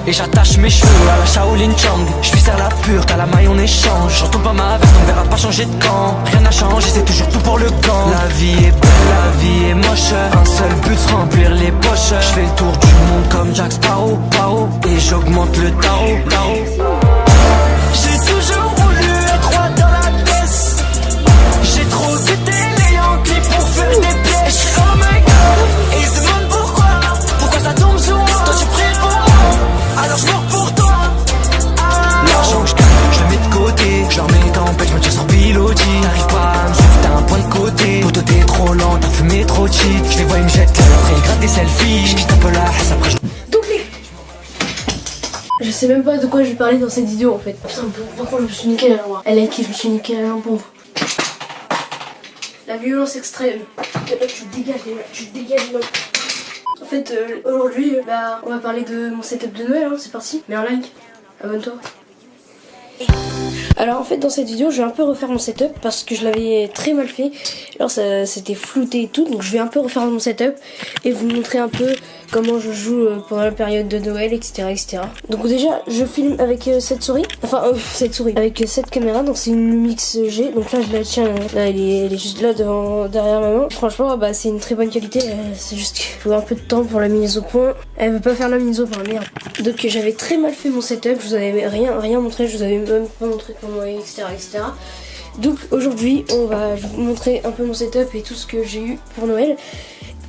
Et j'attache mes cheveux à la Shaolin Chang. J'puisse faire la pure, t'as la maille en échange. J'entends pas ma veste, on verra pas changer de camp. Rien n'a changé, c'est toujours tout pour le camp. La vie est belle, la vie est moche. Un seul but, se remplir les poches. J'fais le tour du monde comme Jack Sparrow, Paro. Et j'augmente le tarot. J'ai toujours voulu être roi dans la pièce. J'ai trop quitté les Yankees pour faire des pièges. Oh my god, et ils se demandent pourquoi ça tombe sur moi. Toi tu pries pour moi, alors je meurs pour toi. L'argent je gagne, je le mets de côté. Je leur mets tempête, je me tire sur pilotis. T'arrives pas à me suivre, t'as un point de côté. Poto t'es trop lent, t'as fumé trop cheap. Je les vois, ils me jettent là, après ils grattent des selfies. Je quitte un peu la haisse, après je sais même pas de quoi je vais parler dans cette vidéo en fait. Putain, pourquoi je me suis niqué la jambe? Elle a qui je me suis niqué la jambe pauvre. La violence extrême. Là, tu dégages là. En fait, aujourd'hui, on va parler de mon setup de Noël, hein, c'est parti. Mets un like, abonne-toi. Alors en fait dans cette vidéo je vais un peu refaire mon setup parce que je l'avais très mal fait. Alors ça c'était flouté et tout, donc je vais un peu refaire mon setup et vous montrer un peu comment je joue pendant la période de Noël, etc. Donc déjà je filme avec cette souris, avec cette caméra, donc c'est une Lumix G. Donc là je la tiens, là elle est juste là derrière ma main. Franchement bah c'est une très bonne qualité, c'est juste qu'il faut un peu de temps pour la mise au point. Elle veut pas faire la mise au point, merde. Donc j'avais très mal fait mon setup, je vous avais rien montré, je vous avais même pas montré comment, etc. Donc aujourd'hui on va vous montrer un peu mon setup et tout ce que j'ai eu pour Noël.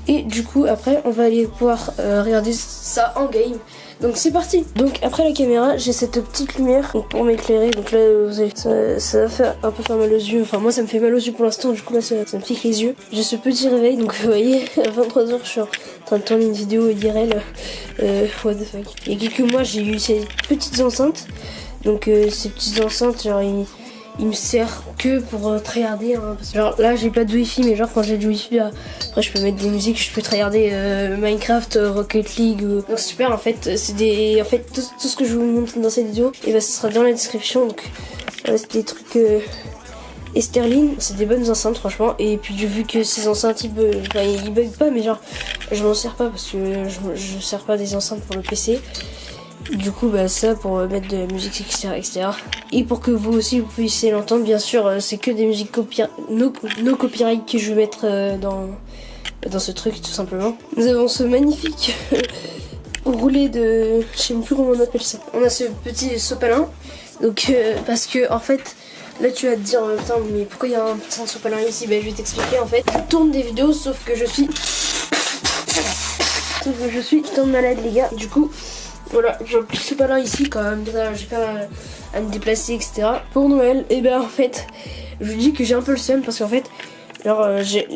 Et du coup après on va aller pouvoir regarder ça en game. Donc c'est parti. Donc après la caméra j'ai cette petite lumière donc, pour m'éclairer. Donc là vous avez, ça va faire un peu faire mal aux yeux. Enfin moi ça me fait mal aux yeux pour l'instant. Du coup là ça me pique les yeux. J'ai ce petit réveil donc vous voyez à 23h je suis en train de tourner une vidéo IRL. What the fuck. Il y a quelques mois j'ai eu ces petites enceintes. Donc ces petites enceintes genre il me sert que pour tryharder hein. Genre là j'ai pas de wifi mais genre quand j'ai du wifi après je peux mettre des musiques, je peux tryharder Minecraft, Rocket League donc c'est super en fait. C'est des tout ce que je vous montre dans cette vidéo et bah ce sera dans la description. Donc c'est des trucs Esterline, c'est des bonnes enceintes franchement. Et puis vu que ces enceintes ils bug pas mais genre je m'en sers pas parce que je sers pas des enceintes pour le PC. Du coup bah ça pour mettre de la musique etc. Et pour que vous aussi vous puissiez l'entendre bien sûr c'est que des musiques no copyright que je vais mettre dans ce truc tout simplement. Nous avons ce magnifique roulé de... je sais même plus comment on appelle ça. On a ce petit sopalin. Donc parce que en fait là tu vas te dire putain mais pourquoi il y a un petit sopalin ici. Bah je vais t'expliquer en fait. Je tourne des vidéos sauf que je suis putain de malade les gars. Du coup voilà, j'ai un petit sopalin ici quand même, j'ai pas à me déplacer etc. Pour Noël, et ben en fait, je vous dis que j'ai un peu le seum parce qu'en fait, genre j'ai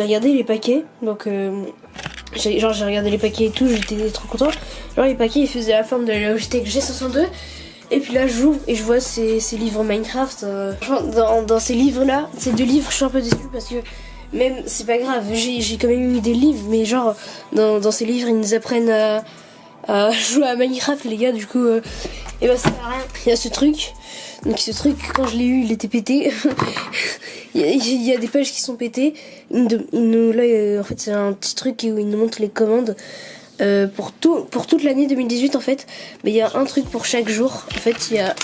regardé les paquets, donc j'ai regardé les paquets et tout, j'étais trop content. Genre les paquets ils faisaient la forme de la Logitech G62. Et puis là j'ouvre et je vois ces livres Minecraft. Dans ces livres là, ces deux livres je suis un peu déçue parce que même c'est pas grave, j'ai quand même eu des livres, mais genre dans ces livres ils nous apprennent à jouer à Minecraft les gars. Du coup et bah ça sert à rien. Il y a ce truc, donc ce truc quand je l'ai eu il était pété. il y a des pages qui sont pétées. Là en fait c'est un petit truc où il nous montre les commandes pour toute l'année 2018 en fait. Mais il y a un truc pour chaque jour. En fait il y a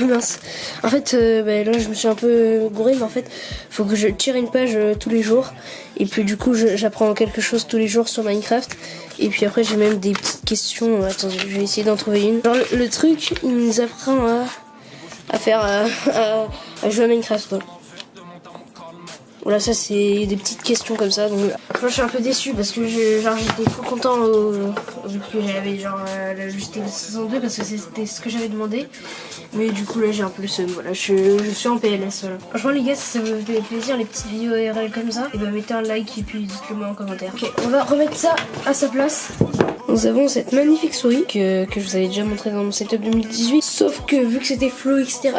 mince. En fait là je me suis un peu gouré, mais en fait faut que je tire une page tous les jours. Et puis du coup j'apprends quelque chose tous les jours sur Minecraft. Et puis après j'ai même des petites questions. Attendez, je vais essayer d'en trouver une. Genre le truc il nous apprend à faire à jouer à Minecraft quoi. Voilà, ça c'est des petites questions comme ça. Donc je suis un peu déçue parce que j'étais trop content vu que j'avais la Logitech 62 parce que c'était ce que j'avais demandé. Mais du coup là j'ai un peu le seum. Voilà, je suis en PLS. Voilà. Franchement les gars, si ça vous fait plaisir les petites vidéos IRL comme ça, et bah mettez un like et puis dites-le moi en commentaire. Ok, on va remettre ça à sa place. Nous avons cette magnifique souris que je vous avais déjà montré dans mon setup 2018. Sauf que vu que c'était flou etc,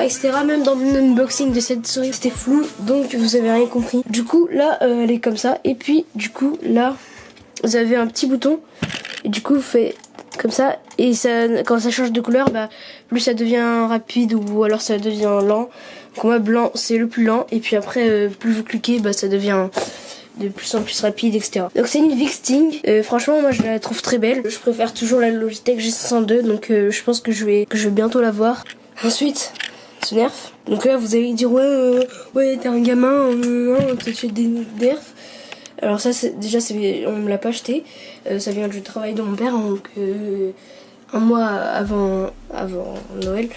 même dans mon unboxing de cette souris c'était flou, donc vous avez rien compris. Du coup là elle est comme ça. Et puis du coup là vous avez un petit bouton. Et du coup vous faites comme ça. Et ça, quand ça change de couleur, bah, plus ça devient rapide ou alors ça devient lent. Donc moi blanc c'est le plus lent. Et puis après plus vous cliquez bah, ça devient de plus en plus rapide, etc. Donc c'est une Vixting. Franchement, moi je la trouve très belle. Je préfère toujours la Logitech G502, donc je pense que je vais bientôt la voir. Ensuite, ce Nerf. Donc là, vous allez dire ouais, t'es un gamin, t'achètes des Nerf. Alors ça, déjà, on me l'a pas acheté. Ça vient du travail de mon père, donc un mois avant Noël.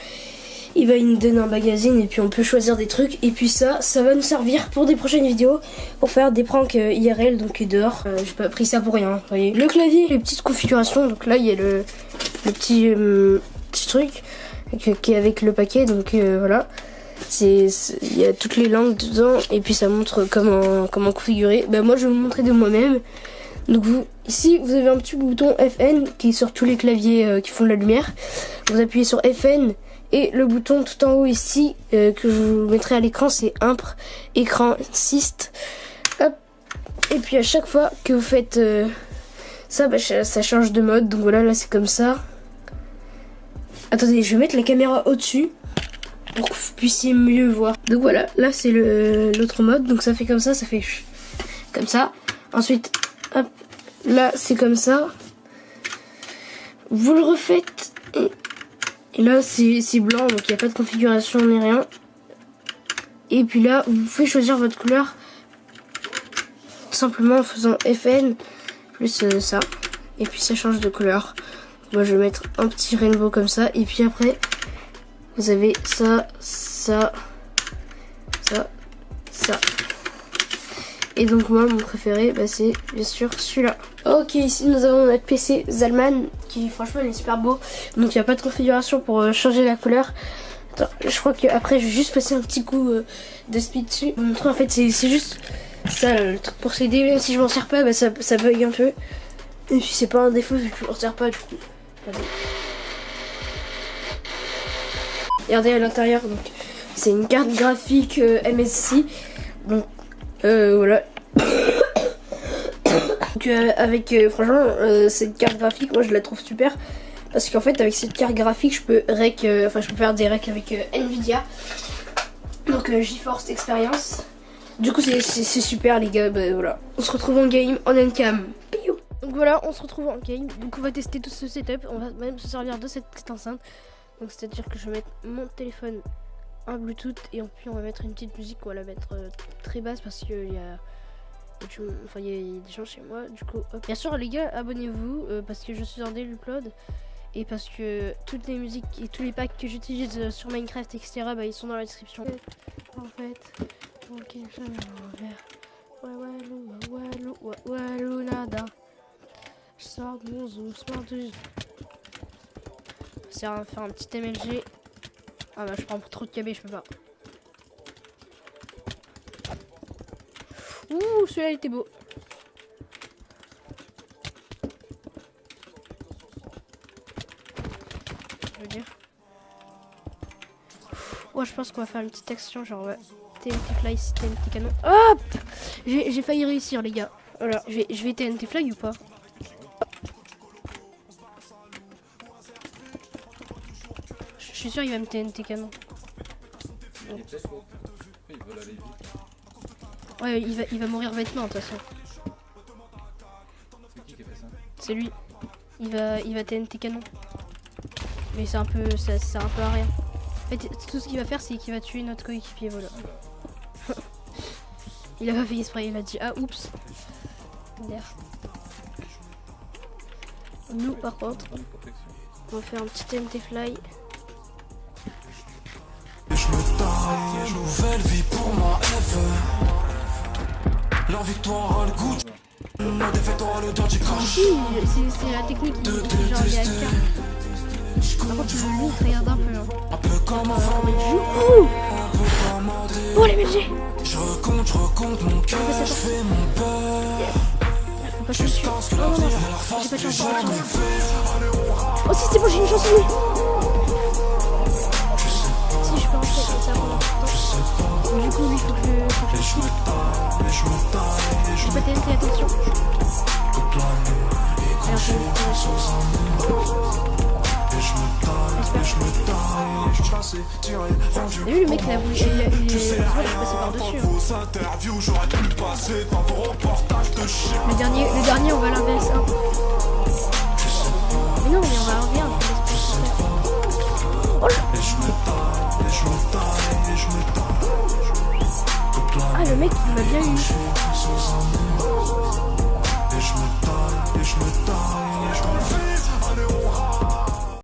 Il nous donne un magazine et puis on peut choisir des trucs. Et puis ça va nous servir pour des prochaines vidéos, pour faire des pranks IRL, donc dehors. J'ai pas pris ça pour rien, vous voyez. Le clavier, les petites configurations. Donc là, il y a le petit truc qui est avec le paquet. Donc voilà. Il y a toutes les langues dedans et puis ça montre comment configurer. Moi, je vais vous montrer de moi-même. Donc ici, vous avez un petit bouton FN qui est sur tous les claviers qui font de la lumière. Vous appuyez sur FN. Et le bouton tout en haut ici, que je vous mettrai à l'écran, c'est Impr, écran Syst. Hop. Et puis à chaque fois que vous faites ça, ça change de mode. Donc voilà, là c'est comme ça. Attendez, je vais mettre la caméra au-dessus pour que vous puissiez mieux voir. Donc voilà, là c'est l'autre mode. Donc ça fait comme ça comme ça. Ensuite, hop, là c'est comme ça. Vous le refaites et là c'est blanc, donc il n'y a pas de configuration ni rien. Et puis là vous pouvez choisir votre couleur tout simplement en faisant FN plus ça. Et puis ça change de couleur. Moi je vais mettre un petit rainbow comme ça. Et puis après vous avez ça. Et donc moi mon préféré c'est bien sûr celui-là. Ok, ici nous avons notre PC Zalman qui franchement il est super beau. Donc il n'y a pas de configuration pour changer la couleur. Attends, je crois qu'après je vais juste passer un petit coup de speed dessus. Vous montrer en fait c'est juste ça le truc pour s'aider. Même si je m'en sers pas ça bug un peu. Et puis c'est pas un défaut vu que je m'en sers pas du coup. Regardez à l'intérieur, donc c'est une carte graphique MSI. Donc voilà. Donc franchement cette carte graphique moi je la trouve super parce qu'en fait avec cette carte graphique je peux faire des recs avec Nvidia, donc GeForce Experience. Du coup c'est super les gars. Voilà, on se retrouve en game en Encam. Donc voilà, on se retrouve en game. Donc on va tester tout ce setup, on va même se servir de cette petite enceinte. Donc c'est à dire que je vais mettre mon téléphone en Bluetooth et puis on va mettre une petite musique qu'on va la mettre très basse parce qu'il y a des gens chez moi. Du coup hop. Bien sûr les gars, abonnez-vous parce que je suis en upload et parce que toutes les musiques et tous les packs que j'utilise sur Minecraft etc ils sont dans la description. En fait ok, ouais nada. Je sors de mon zoo, ça va faire un petit MLG. Ah je prends trop de KB, je peux pas. Ouh, celui-là il était beau. Je veux dire. Ouais, je pense qu'on va faire une petite action genre ouais. TNT fly, TNT canon. Hop, j'ai failli réussir les gars. Voilà, je vais TNT fly ou pas? Je suis sûr il va me TNT canon. Bon. Ouais, il va mourir bêtement de toute façon. C'est lui. Il va TNT canon. Mais c'est un peu, ça sert un peu à rien. En fait, tout ce qu'il va faire, c'est qu'il va tuer notre coéquipier, voilà. Il a pas fait exprès, il a dit ah oups. Nous par contre, on va faire un petit TNT fly. Nouvelle vie pour moi leur victoire a le goût. La défaite aura l'odeur du crash. C'est la technique qui genre les AFK. Par contre je joue regarde un peu un peu comme avant. Oh les BG. Je recompte mon cœur, je fais mon peur. Faut pas que je tue. Non, j'ai pas de chance. Oh si c'est bon, j'ai une chance oui. Si je peux rentrer, c'est ça pour l'instant. Du coup oui, faut que je j'ai pas TNT, attention. Alors je passé, tiré, vendu. T'as vu le mec il a voulu. Il est passé par-dessus. Vos interviews, j'aurais pu passer dans vos reportages de chien. Le dernier on va l'enlever ça. Mais non, mais on va enlever un. Oh là. Et je me taille, et je me taille, et je me taille. Ah, le mec il m'a bien eu. Sous un mur.